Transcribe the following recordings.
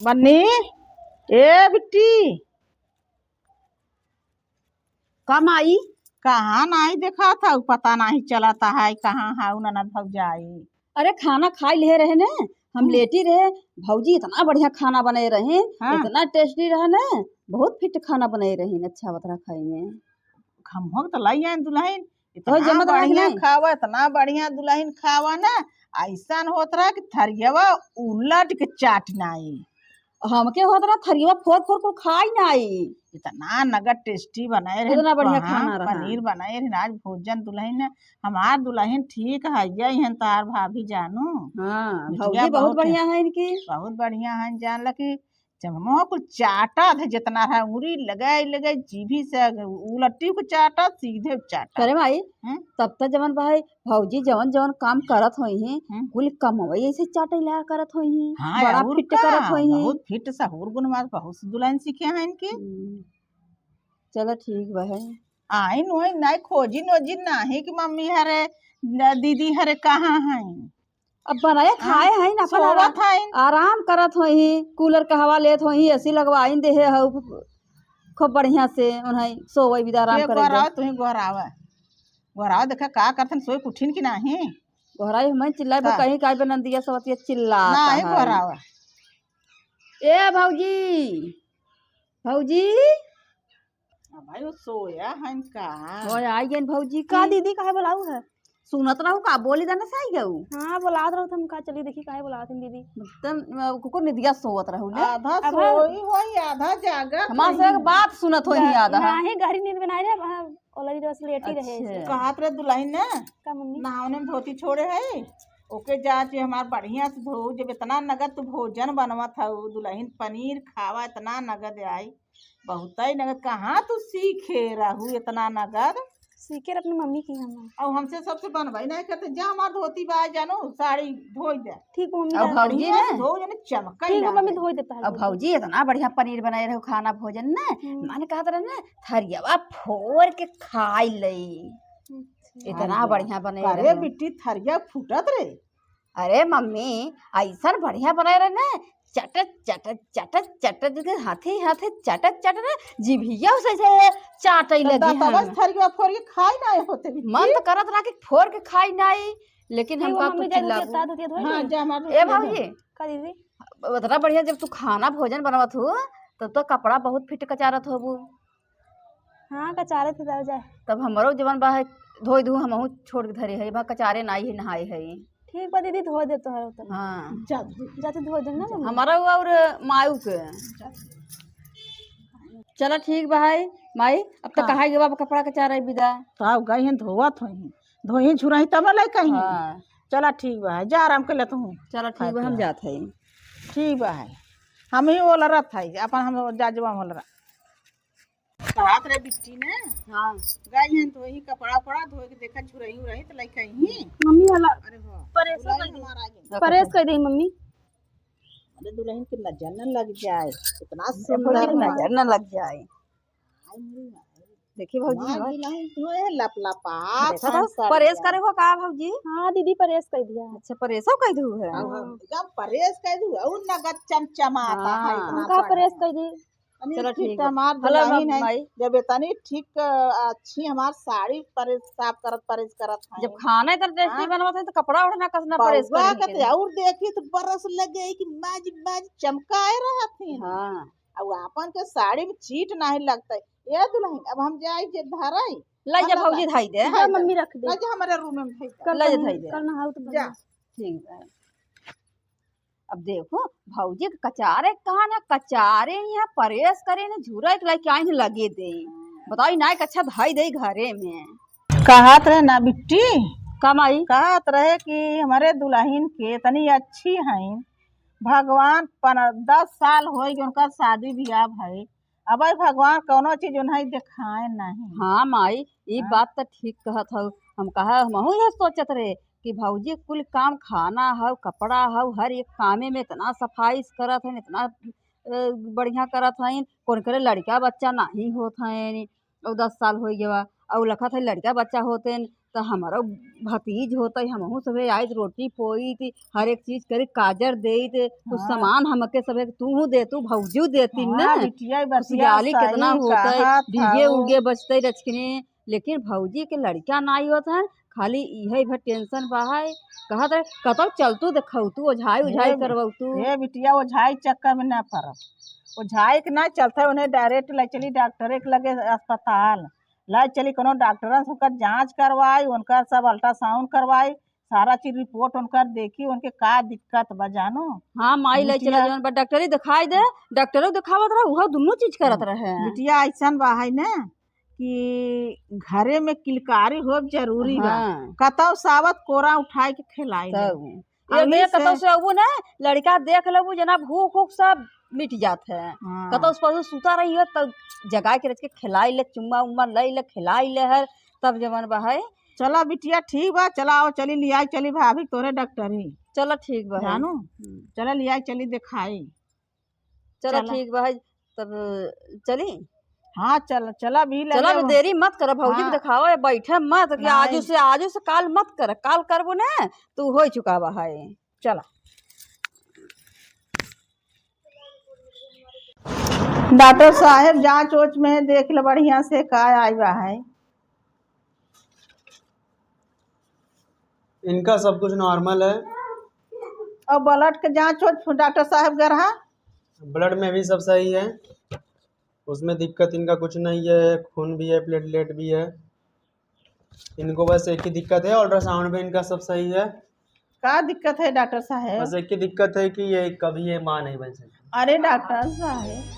बन्नी ए बिट्टी कम आई। कहाँ नहीं देखा था पता नहीं चलता है कहाँ है ननद भौजाई। अरे खाना खा ले रहे ने, हम लेटी रहे। भौजी इतना बढ़िया खाना बनाए रहे, हाँ इतना टेस्टी रहा ने। बहुत फिट खाना बनाए रहे, अच्छा बतरा खाई में। हम तो लाई आए दुल्हन तो इतना जमत रहा कि बढ़िया नहीं? खावा इतना बढ़िया दुल्हन खावा ना। ऐसा होत रहा कि थरियवा उलट के चाटनाई। हमके होत रहा थरिया फोड़ फोड़ कर खाई नहीं। इतना नगद टेस्टी बनाए रहे इतना बढ़िया कहाँ खाना रहा। पनीर बनाए रहे आज भोजन दुल्हन ने। हमार दुल्हन ठीक है यही तार भाभी जानू। हाँ, बिटिया भौजी बहुत बढ़िया है इनकी। बहुत बढ़िया है जान लगी। चमो को चाटा है जितना है उंगली लगाई लगाई जीभी से उलट्टी को चाटा सीधे चाटा। करे भाई, हैं? तब तक जवन भाई भौजी जवन जवन काम करत होई हैं हैं? कुल कम हो ऐसे चाटे ला करत होई हैं। हाँ बड़ा और फिट का करत होई हैं। बहुत फिट सहूर गुण बहुत से दुल्हन सीखे हैं इनके। चलो ठीक बा है। आई नोई नहीं खोजी नोजी नहीं कि मम्मी हरे दीदी हरे कहाँ हैं। अब बनाए खाए हैं ना, अपन सोवत हैं। आराम करत होई हैं, कूलर का हवा लेत होई हैं, एसी लगवाई दे है खूब बढ़िया से उन्हें सोवे भी आराम के करे दे। गोराव तुम्हें गोराव देखा का करथन सोई उठिन की नहीं। घोराई हमें चिल्लाए का कहीं काय नंदिया सवतिया चिल्लाता नहीं है। गोराव ए भौजी, भौजी भाई वो सोया है का। हो आई गई भौजी का दीदी काहे बुलाऊ है? सुनत रहू का बोली देना सही गऊ। हाँ बुलात रहो तुम का चली देखी काहे बुलात हैं दीदी। तन कुको निदिया सोवत रहू ले। आधा सोई होई आधा जागत हमार से एक बात सुनत होई आधा। नहीं गहरी नींद में नहीं रहे, ऑलरेडी बस लेटी रहे ऐसे। कहत रे दुल्हन ने का मम्मी नहावने में धोती छोड़े है ओके जाचे हमार बढ़िया से धो जब इतना नगद तू भोजन बनवत है दुल्हन पनीर खावा इतना नगद आई बहुत ही नगद कहाँ तू सीखे रहू इतना नगद। सीखे अपनी मम्मी की हम। और हमसे सबसे बनवाई नहीं करते जा हमार धोती बा जानो साड़ी धोई दे। ठीक है मम्मी, अब भौजी बढ़िया ने से धो जाने चमका ठीक है मम्मी धो देता है। अब भौजी इतना बढ़िया पनीर बनाए रहो खाना भोजन ने, माने कहत रहे ने थरियावा फोड़ के खाई लई। इतना बढ़िया बनाए अरे रहे। बिट्टी थरिया फूटत रे। अरे मम्मी ऐसा बढ़िया बनाए रहे ने, चटत चटत चटत चटत जैसे हाथे हाथे चटत चटत जीभिया से चाटई लगी है। थरिया फोड़ के खाई नहीं होते मन तो करत रहा कि फोड़ के खाई नहीं, लेकिन हम का मम्मी कुछ दे चिल्ला। दूँ साथ होती है हाँ जा हमार ए भौजी का दीदी। इतना बढ़िया जब तू खाना भोजन बनवत हो तब तो कपड़ा बहुत फिट कचारत होबू। हाँ कचारे थे दादा जाए। तब हमरो जवन बा है धोई धू हमहू छोड़ के धरे है बा कचारे नाई है नहाए है। ठीक बा दीदी धो देते है तो। हाँ जाते धो देना मम्मी। हमारा और मायू के। चलो ठीक बा है माई, अब तो कहा गया कपड़ा कचारे विदा। तो आप गई हैं धोवत होई धोई झुराही तब ना लाई कहीं। हाँ चला ठीक बा है जा आराम कर लेता हूँ। चलो ठीक बा हम जाते हैं। ठीक बा है हम ही बोल रहा था अपन हम जाजवा बोल रहा रात रे बिट्टी ने। हाँ गई हैं तो ही कपड़ा उपड़ा धो के देखा झुराही उराही तो लाई कहीं। मम्मी वाला अरे वाह परेश दुल्हन हमार आ गई। परेश कर दी मम्मी। अरे दुल्हन की नजर न लग जाए इतना भौजी सुंदर की नजर न लग जाए। देखिए भौजी हमार दुल्हन तो है लपलपात परेश करे हो का भौजी? हाँ दीदी परेश कर दिया। अच्छा परेशो कह दू है। एकदम परेश कह दू और नगद चमचमाता है इतना का परेश कर दी। चलो ठीक है। हमार हेलो दुल्हन है भाई, जब इतनी ठीक अच्छी हमार साड़ी परेश साफ परेश करत है जब खाना इतना टेस्टी बनवा तो कपड़ा उड़ना कसना परेश बउआ कर के और देखी तो बरस लगे कि माज माज चमकाए रहत है। हाँ अब अपन के साड़ी में चीट नहीं लगता ये दुल्हन अब हम जाए जे धराई ले जा भौजी धाई दे। हाँ मम्मी रख दे। जा हमारे रूम में भेज ले जा धाई दे। कल नहाओ तो जा ठीक है। अब देखो भौजी के कचारे कहा ना कचारे यहाँ परेश करे ना झूरा एक लाई क्या लगे दे। बताओ ना एक अच्छा धाई दे घरे में। कहत रहे ना बिट्टी कमाई कहत रहे कि हमारे दुल्हन के इतनी अच्छी हैं भगवान 10 साल हो गए उनका शादी ब्याह भाई अब भगवान कोनो चीज उन्हें दिखाए नहीं। हाँ माई ये बात तो ठीक कहत हूँ। हम कहा हमहू ये सोचत रहे कि भौजी कुल काम खाना हो कपड़ा हो हर एक कामे में इतना सफाई करत है इतना बढ़िया करत है। कौन करे लड़का बच्चा नहीं होत है और 10 साल हो गया और लखत है लड़का बच्चा होते तो हमारा भतीज होता है, हमहू सबे आइत रोटी पोई थी, हर एक चीज करी काजर दे कुछ हाँ सामान हमके सबे तू देतू भौजू देती न। हाँ बिटिया बतिया गाली कितना सही होता है, कहा डीजे था उगे बजते रचकने, लेकिन भौजी के लड़का नहीं होता है, खाली इहे भर टेंशन बहाय। कहत है कतौ चलतू देखतू ओझाई उझाई करवतू। हे बिटिया ओझाई चक्कर में ना पड़ो। ओझाई के ना चलते उन्हें डायरेक्ट ले चली डॉक्टर के लगे अस्पताल, ले चली कोनो डॉक्टर से उनकर जांच करवाई, उनका सब अल्ट्रासाउंड करवाई, सारा चीज रिपोर्ट उनकर देखी उनके का दिक्कत बा जानो। हाँ माई ले चला बिटिया जवन बा डॉक्टरी दिखाई दे, डॉक्टरों दिखावत रहे उहो दोनों चीज करत रहे। बिटिया ऐसा बा है ना कि घरे में किलकारी हो जरूरी बा। हाँ कतौ सावत कोरा उठाई के खिलाई ले। तब ये अभी देख कतौ से से अबू ना लड़का देख लेबू जना भूख उख सब मिट जात है। हाँ कतौ से पहले सुता रही हो तब जगा के रख के खिलाई ले, चुम्मा उम्मा लई ले खिलाई ले हर, तब जवन बा है। चला बिटिया ठीक बा, चला आओ चली लियाई चली भाभी तोरे डॉक्टरी चलो ठीक बा है। जानू। चला लियाई चली दिखाई। चलो चला ठीक बा है, तब चली। हाँ चल चला भी चलो लगे अब देरी मत कर भौजी के हाँ दिखाओ, बैठे मत कि नहीं आजू से काल मत कर, काल करबो ना तू हो चुका बा है। चला। डॉक्टर साहब जांच ओच में देख ले बढ़िया से का आई बा है। इनका सब कुछ नॉर्मल है, और ब्लड के जांच ओच डॉक्टर साहब कर रहा। ब्लड में भी सब सही है, उसमें दिक्कत इनका कुछ नहीं है, खून भी है प्लेटलेट भी है। इनको बस एक ही दिक्कत है, अल्ट्रासाउंड में इनका सब सही है। का दिक्कत है डॉक्टर बस साहब? एक ही दिक्कत है कि ये कभी ये माँ नहीं बन सकती। अरे डॉक्टर साहब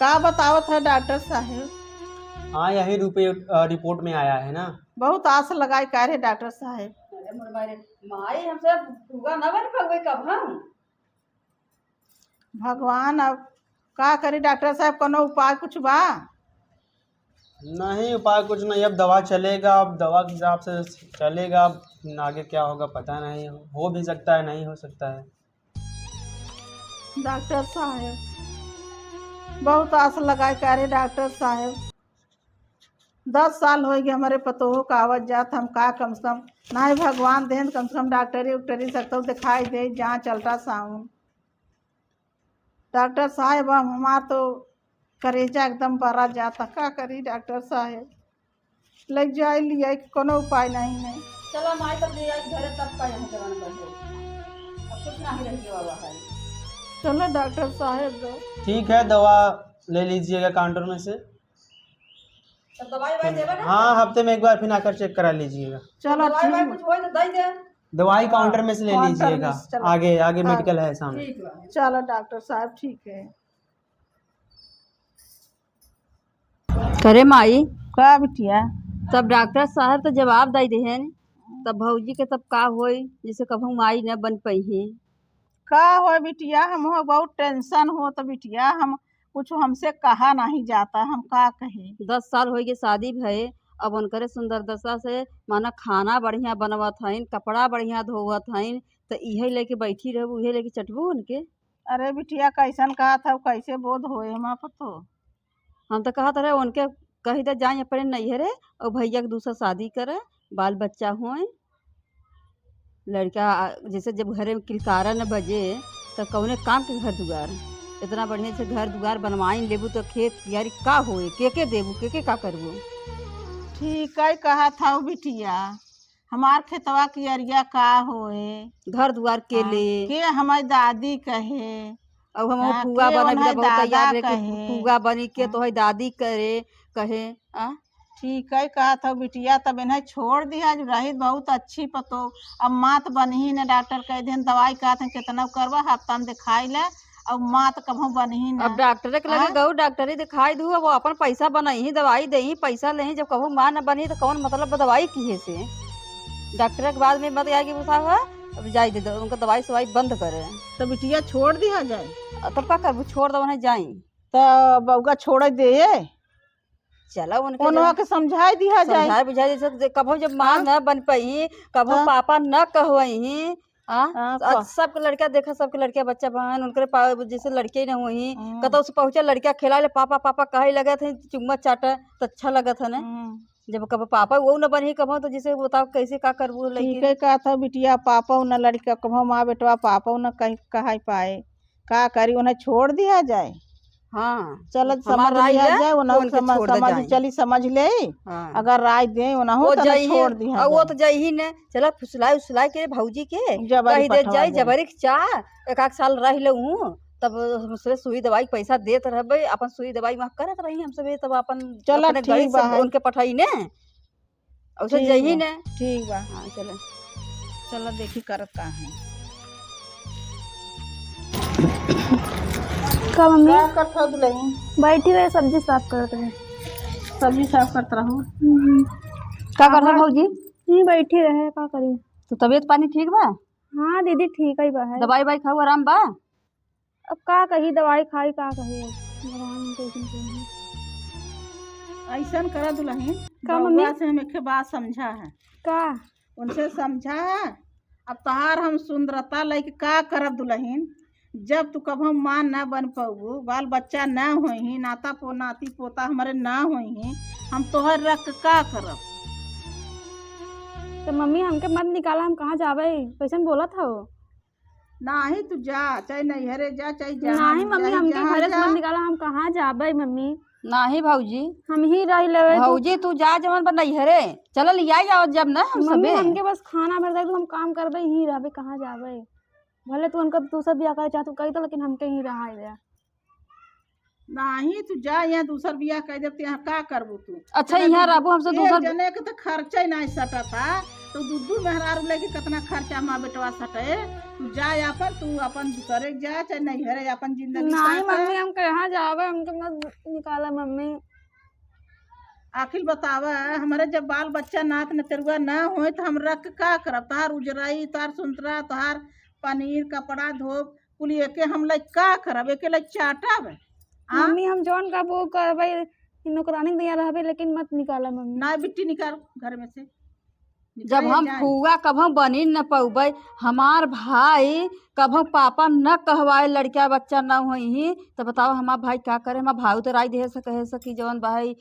का बतावत है डॉक्टर साहब? हाँ यही रिपोर्ट में आया है ना। बहुत आस लगाई का रे डॉक्टर साहब। अरे मोर माई हमसे पूरा न बन पावे कब हम। भगवान अब का करी डॉक्टर साहब, कोनो उपाय कुछ बा? नहीं उपाय कुछ नहीं, अब दवा चलेगा, अब दवा के हिसाब से चलेगा, अब आगे क्या होगा पता नहीं, हो भी सकता है नहीं हो सकता है। डॉक्टर साहब बहुत आस लगाए का रे डॉक्टर साहब। 10 साल हो गए हमारे पतोह का आवत जात, हम का कम से कम नहीं भगवान देन कम से कम डॉक्टरी उक्टरी सकते दिखाई दे जांच अल्ट्रासाउंड। डॉक्टर साहब अब हमार तो करेजा एकदम बड़ा जाता, का करी डॉक्टर साहब? लग जाए लिया कोनो उपाय नहीं है। चलो माई तब ले आई घरे तब का यहाँ जवान बन अब कुछ नहीं रह गया बाबा है। चलो डॉक्टर साहब दो। ठीक है दवा ले लीजिएगा काउंटर में से। तब दवाई वाई देबा ना। हाँ हफ्ते में एक बार फिर आकर चेक करा लीजिएगा। चलो दवाई वाई ठीक कुछ होई तो दई दे। दवाई काउंटर में से ले काउंटर में लीजिएगा, से, चलो। आगे आगे हाँ, मेडिकल है सामने। ठीक बा। चलो डॉक्टर साहब ठीक है। करे माई का बिटिया? तब डॉक्टर साहब तो जवाब दे देहन, तब भौजी के तब का होई जैसे कभू माई न बन पही। का हो बिटिया, हम हो बहुत टेंशन हो तो बिटिया हम कुछ हमसे कहा नहीं जाता, हम का कहे। 10 साल हो गए शादी भये, अब उनकरे सुंदर दशा से माना खाना बढ़िया बनवत हईन, कपड़ा बढ़िया धोवत हईन, तो इहे लेके बैठी रहबू इहे लेके चटबू उनके। अरे बिटिया कैसन कहा था कैसे बोध होए हमार पतो। हम तो कहत रहे उनके कही दे जाए अपने नैहरे और भैया के दूसरा शादी करे, बाल बच्चा होए। लड़का जैसे जब घरे में किलकारा न बजे तो कौने काम के घर दुआर, इतना बढ़िया से घर दुआर बनवाइन लेबू तो खेत यारी का होए, के देबू के का करबू। ठीक है कहा था वो बिटिया, हमार खेतवा की अरिया का होए घर दुआर के ले के हमारी दादी कहे। अब हम हाँ, फूगा के बना ओन्हा बहुत तैयार दादा रहे कि कहे। फूगा बनी के हाँ। तो है दादी करे कहे आ ठीक है कहा था बिटिया, तब इन्हें छोड़ दिया जो रही बहुत अच्छी पतो। अब मात बनही न डॉक्टर कह दिन दवाई कहा था कितना करवा हफ्ता में दिखाई ले, अब मात कभू बनही न। अब डॉक्टर के लगे हाँ? गऊ डॉक्टरी दिखाई दू, अब वो अपन पैसा बनाई दवाई दही पैसा ले, जब कहूँ माँ न बनी तो कौन मतलब दवाई किए से। डॉक्टर के बाद में मत आगे पूछा अब जाई दे दो उनका दवाई सवाई बंद करे, तो बिटिया छोड़ दिया जाए तब का करबू छोड़ दो उन्हें जाई। तो बउगा छोड़ दे, चलो उनके उनवा के समझाई दिया जाए। समझाए बुझाए जैसे कभू जब माँ न बन पाई कभू हाँ। पापा न कहवही। हाँ, आज सबके लड़का देखा सबके लड़किया बच्चा बहन उनके जैसे लड़के न हुई हाँ। कतौ से पहुंचा लड़किया खेला ले पापा पापा कहे लगे थे चुम्मा चाटा तो अच्छा लगा था ना। जब कब पापा वो न बनी कब तो जैसे बताओ कैसे का करबू ठीक लड़की है का था बिटिया पापा न लड़का कहो माँ बेटवा पापा न कहीं कहा पाए का करी उन्हें छोड़ दिया जाए। हाँ चल हमार समझ राय लिया है जाए तो उन्हें उनके छोड़ दे समझ जाए। चली समझ ले। हाँ अगर राय दे उन्हें वो तो जाई है छोड़ दिया और वो जाए। तो जाई ही ने चला फुसलाए उसलाए के भौजी के जबरी कही दे पठवा जाए जाए। जबरी के चाह एक आध साल रह ले तब हमसे सुई दवाई के पैसा देत रहबे अपन सुई दवाई वहाँ करत रही हम सब तब अपन चलो अपने ठीक गाड़ी बा से है। उनके पठाई ने उसे ठीक जाई बा ने। ठीक बा हाँ चलो चलो देखी करत का है। का मम्मी क्या करता दुल्हन बैठी रहे सब्जी साफ करते रहे। सब्जी साफ करता रहूं। क्या करता भौजी नहीं बैठी रहे का करी। तो तबीयत पानी ठीक बा हाँ दीदी ठीक ही बा है। दवाई वाई खाऊ आराम बा अब का कही दवाई खाई का कही भगवान कैसन कही। ऐसा करा दुल्हन का मम्मी? बउआ से हम एक बात समझा है का उनसे समझा है। अब तहार हम सुंदरता लेके का करब दुल्हन जब तू कब हम माँ न बन पाऊ बाल बच्चा न होही नाता नाती पोता हमारे न होही हम तोहर रख के का करब। तो मम्मी हमके मत निकाला हम कहाँ जावे कैसन बोला था वो। नाही तू जा चाहे नैहरे जा चाहे जहाँ नहीं मम्मी हमके जहाँ घरे से जा। मत निकाला हम कहाँ जावे मम्मी नहीं भौजी हम ही रह लेवे। भौजी तू जा जवन पर नहीं हरे चल लिया जाओ जब ना हम मम्मी सबे हमके बस खाना भर दे तो हम काम करबे ही रहबे कहाँ जावे भले तू उनका दूसरा बियाह करे चाह तू कही तो लेकिन हमके ही रहा है। नाही तू जा यहाँ दूसर बियाह कह देते यहाँ का करबू तू। अच्छा यहाँ रहबो हमसे एक दूसर जने के तो खर्चा ही नहीं सटा था तो दूधू मेहरारू लेके कितना खर्चा माँ बेटवा सटे। तू जा अपन तू अपन दूसरे के जा चाहे नैहरे अपन जिंदगी नहीं काट। मम्मी हम कहाँ जावे हमके मत निकाला मम्मी। आखिर बतावा हमारे जब बाल बच्चा नात न तेरुआ ना हो तो हम रख का करब तहार उजराई तहार सुंतरा तहार पनीर कपड़ा धोब कुल एके हम लाइक का करब एके लाइक चाटब। मम्मी हम जौन का वो करबे नौकरानी दिया रहबे लेकिन मत निकाला मम्मी। ना बिट्टी निकाल घर में से जब हम फुआ कभ बनी न पौबे हमार भाई कभ पापा न कहवाए लड़का बच्चा न होई तो बताओ हमार भाई क्या करे हमार भाई तो राय दे कहे सकी जवन भाई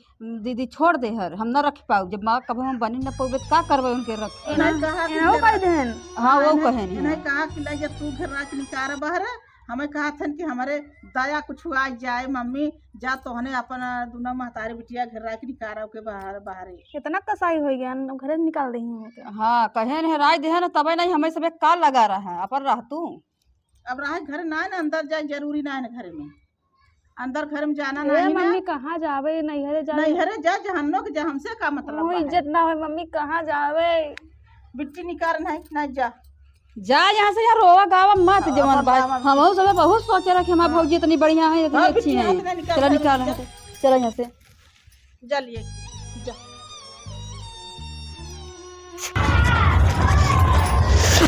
दीदी छोड़ दे हर हम न रख पाऊ जब माँ कभ हम बनी न पौबे तो का करबे उनके रख। इन्हें कहा कि एहो कह देन हाँ वो कहे इन्हें कहा कि ला जा तू घर रात निकाल बहर हमें कहा था कि हमारे दया कुछ आ जाए मम्मी जा तो हने अपन दोनों महतारी बिटिया घर रात निकाल के बाहर बाहर कितना कसाई हो गया घरे निकाल रही हूँ। हाँ कहे न राय दे न तबे नहीं हमें सबे का लगा रहा है अपन रह तू अब रहा घर ना है ना अंदर जाए जरूरी ना है ना घर में अंदर घर में जाना ए नहीं मम्मी ना कहाँ जावे नैहरे जावे नैहरे जा जहन्नो के जा हमसे का मतलब वो बा है? इज्जत ना हो मम्मी कहाँ जावे। बिट्टी निकाल नहीं जा जा यहाँ से यहाँ रोवा गावा मत जवन अपन भाई गावा हम सब बहुत सोचे रखे हमारी भौजी इतनी बढ़िया है इतनी हाँ, अच्छी बिटिया है इतना निकाल चलो कर निकाल जा। चलो यहाँ से जा लिए जा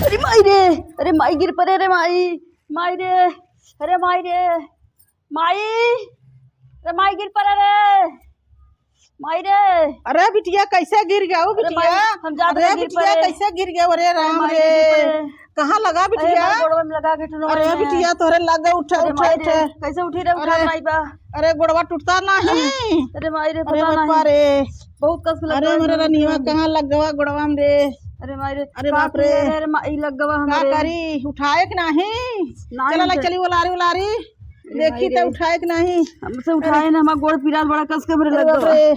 अरे माई रे अरे माई गिर पड़े रे माई रे अरे माई रे माई अरे माई गिर पड़े रे माई रे अरे बिटिया कैसे गिर गया वो अरे बिटिया माई, हम जाते अरे हैं गिर बिटिया पड़े। कैसे गिर गया अरे राम माई रे गिर पड़े। कहाँ लगा अरे बिटिया माई गोड़वा में लगा के ठुनो अरे में। बिटिया तोरे लगा उठे अरे उठे माई उठे रे कैसे उठी रे उठा अरे, माई बा अरे गोड़वा टूटता नहीं अरे माई रे अरे पता बापा नहीं रे बहुत कस लग अरे मेरा रनिया कहाँ लग गया गोड़वा में रे अरे माई रे अरे का बाप रे। किया अरे माई लग गवा का हमारे करी उठाए कि नहीं नहीं चला ला उठे। चली उलारी देखी तो उठाए कि नहीं हमसे उठाए ना हमारा गोड़ पीरा बड़ा कस के मेरे अरे लग बाप गवा रे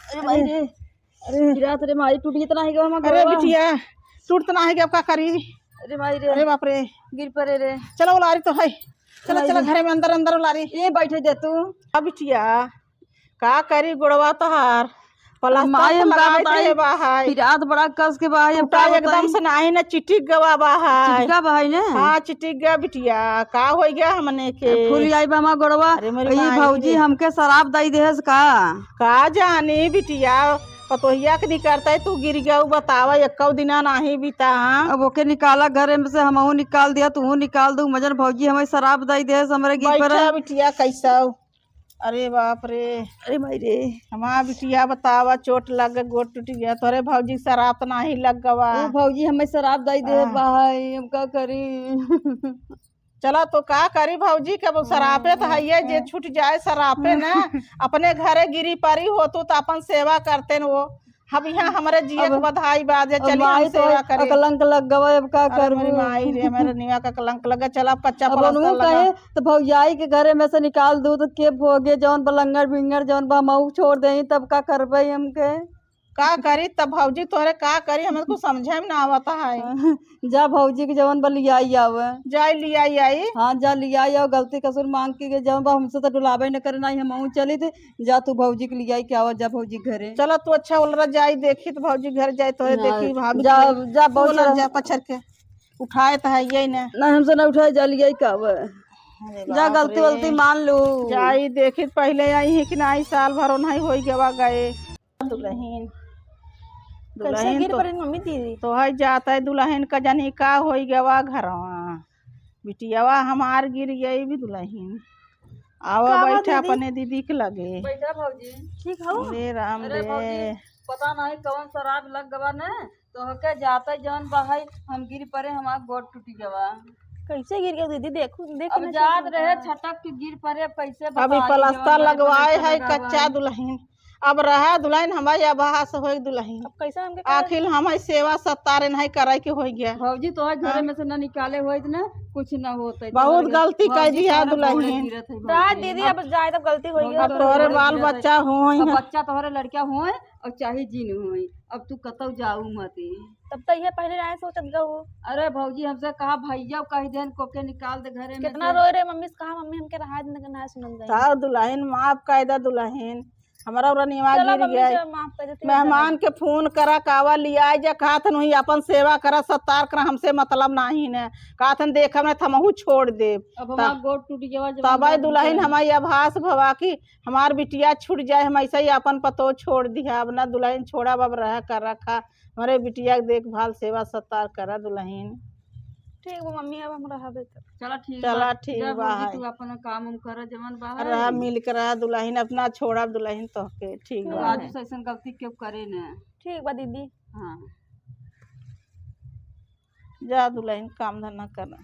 अरे माई रे अरे पीरा तेरे माई टूट इतना ही गवा हमारा अरे गोड़वा। बिटिया टूट तो नहीं गया अब का करी अरे माई रे अरे बाप रे गिर पड़े रे चलो उलारी तो है चला चला घर में अंदर अंदर उलारी ये बैठे दे तू अब बिटिया का करी गोड़वा तोहार माई हम का बताई बाहाई फिरात बड़ा कस के बाहर अब टूटा का एकदम बताई से नहीं ना चिटिक गवा बाहाई चिटका भाई ने हाँ चिटिक गया बिटिया का हो गया हमने के फूल आई बा हमारा गोड़वा अरे मेरी ये माई भौजी रे। हमके शराब दई देहस का का जानी बिटिया पतोहिया के नहीं करता है तू गिर गया बतावा एक दिना नहीं बीता हाँ अब ओके निकाला घर में से हमहू निकाल दिया तू निकाल दू मजन भौजी हमें शराब दई देहस हमरे गिर पर बैठा बिटिया कैसा अरे बाप रे अरे माई रे हमारा बिटिया बतावा चोट लग गई गोड़ टूट गया तोरे भौजी शराब तो नहीं लग गवा ओ भौजी हमें शराब दई दे भाई हम का करी चला तो का करी भौजी के वो शराबे तो है जे छूट जाए शराबे न अपने घरे गिरी परी हो तो अपन सेवा करते न वो हम यहाँ हमारे जिए के बधाई बाजे अब चली माई हम तो सेवा करे। कलंक लग गवा, अब का अरे कर मेरी माई रे मेरे निया का कलंक लगा, चला कच्चा अब प्लास्टर उन्हों लगा। कहे तो भौजाई के घरे में से निकाल दू तो के भोगे जौन बलंगर बिंगर जौन बा मऊ छोड़ दे तब का करबे हमके। का करी तब भौजी तोहरे का करी, हमें कुछ समझे में ना आवता है। जा भौजी के जवन बा लियाई आवे। जाई लिया आई। हाँ जा लियाई आओ, गलती कसूर मांग के जवन बा हमसे तो डुलावे न करे, ना ही हम चली थे। जा तू भौजी के लियाई के आवा, जा भौजी घरे। चलो तू अच्छा बोल रहा, जाई देखी तो भौजी घर जाए तोरे देखी भाभी जा जा बोल बहुत जा पछर के उठाए तो है यही ने। ना हमसे ना उठाए, जा लियाई के आवे। जा गलती वलती मान लू। जाई देखी पहले आई है कि नहीं, साल भर नहीं हो गवा गए। दुल्हन कैसे गिर पड़ी मम्मी दीदी? तो है जाता है दुल्हन का जानी का हो गवा घरवा, बिटियावा हमार गिर गई भी दुल्हन। आवा का बैठे दीदी? अपने दीदी के लगे। बैठा भौजी। ठीक हो? रे राम अरे रे। भौजी पता नहीं कौन शराब लग गवा न, तो हके जाता जौन बहाई हम गिर पड़े, हमार गोड़ टूटी गवा। कैसे गिर गया दीदी? देखो देख अब याद रहे छटक के गिर पड़े, अब कैसे अभी बताई प्लास्टर जौन लगवाए बड़े है लगा कच्चा हुआ। दुल्हन। अब रहा दुल्हन हमारी आवास हो दुल्हन। अब कैसे हमके आखिर हमारी सेवा सत्तारे नहीं करे के हो गया। भौजी तो घरे में से न निकाले होइत न कुछ न होते। बहुत गलती कर दी है दुल्हन। रात दीदी अब जाए तब गलती हो गई। अब तोहरे बाल बच्चा हो बच्चा तोहरे लड़का होए और चाहे जीन होए, अब तू कतौ जाऊ मती। तब तो ये पहले आए सोचत गऊ। अरे भौजी हमसे कहा भैया कह देन को के निकाल दे घरे में कितना रोए रे मम्मी से, कहा मम्मी हमके रहा दिन ना सुनन जाए। था दुल्हन माफ कायदा दुल्हन हमारा रनिवा चलो गिर मम्मी गया। से माफ कर देती। मेहमान के फोन करा कावा लिया जा कहतन वही अपन सेवा करा सत्कार करा, हमसे मतलब नहीं ने कहतन देख हमने थमहू छोड़ दे। अब हमारा गोड़ टूट गया। तब दुल्हन हमारी आभास भवा की हमार बिटिया छूट जाए, हम ऐसे ही अपन पतो छोड़ दिया। अब ना दुल्हन छोड़ा, अब रह कर रखा हमारे बिटिया के देखभाल सेवा सत्कार करा दुल्हन। ठीक वो मम्मी अब हम रहा बेटा। चला ठीक चला ठीक जा बा भौजी, तू अपन काम उम कर जवन बाहर रहा मिल कर रहा दुल्हन अपना छोड़ा दुल्हन तो के ठीक बा। आज से ऐसन गलती क्यों करे न। ठीक बा दीदी। हाँ जा दुल्हन काम धंधा करना।